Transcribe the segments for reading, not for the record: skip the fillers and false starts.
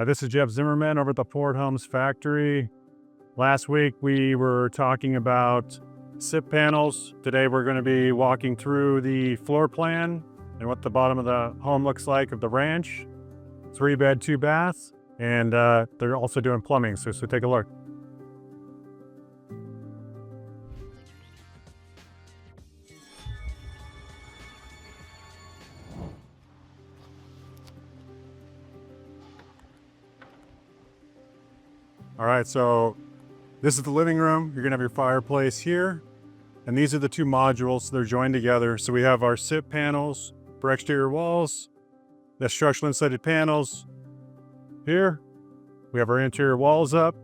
This is Jeff Zimmerman over at the Fôrt Hōmes factory. Last week we were talking about SIP panels. Today we're going to be walking through the floor plan and what the bottom of the home looks like of the ranch. 3-bed, 2 baths, and they're also doing plumbing, so take a look. All right, so this is the living room. You're gonna have your fireplace here. And these are the two modules. They're joined together. So we have our SIP panels for exterior walls, the structural insulated panels here. We have our interior walls up.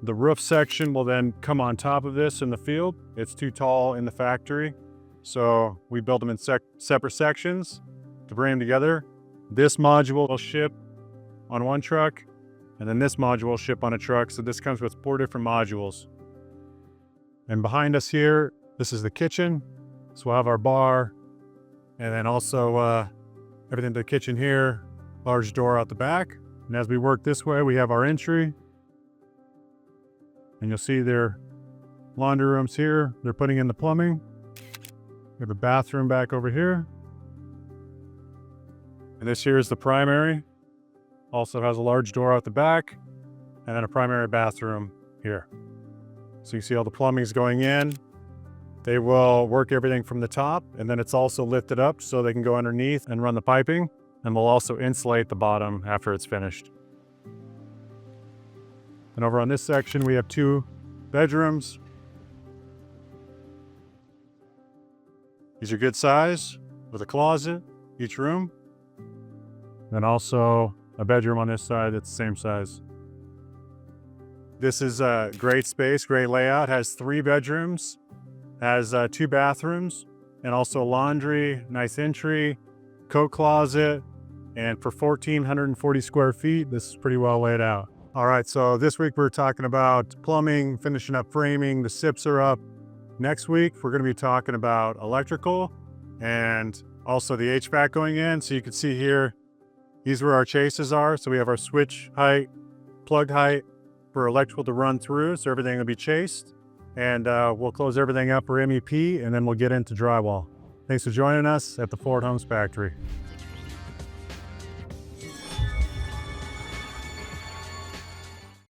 The roof section will then come on top of this in the field. It's too tall in the factory. So we build them in separate sections to bring them together. This module will ship on one truck, and then this module will ship on a truck. So this comes with 4 different modules. And behind us here, this is the kitchen. So we'll have our bar, and then also everything to the kitchen here, large door out the back. And as we work this way, we have our entry. And you'll see their laundry rooms here. They're putting in the plumbing. We have a bathroom back over here. And this here is the primary. Also has a large door out the back, and then a primary bathroom here. So you see all the plumbing's going in. They will work everything from the top, and then it's also lifted up so they can go underneath and run the piping, and we'll also insulate the bottom after it's finished. And over on this section, we have 2 bedrooms. These are good size with a closet, each room. Then also a bedroom on this side that's the same size. This is a great space, great layout. Has 3 bedrooms, has 2 bathrooms, and also laundry, nice entry, coat closet, and for 1,440 square feet, this is pretty well laid out. All right, so this week we're talking about plumbing, finishing up framing, the SIPs are up. Next week, we're gonna be talking about electrical and also the HVAC going in. So you can see here, these are where our chases are. So we have our switch height, plug height for electrical to run through. So everything will be chased, and we'll close everything up for MEP, and then we'll get into drywall. Thanks for joining us at the Fôrt Hōmes factory.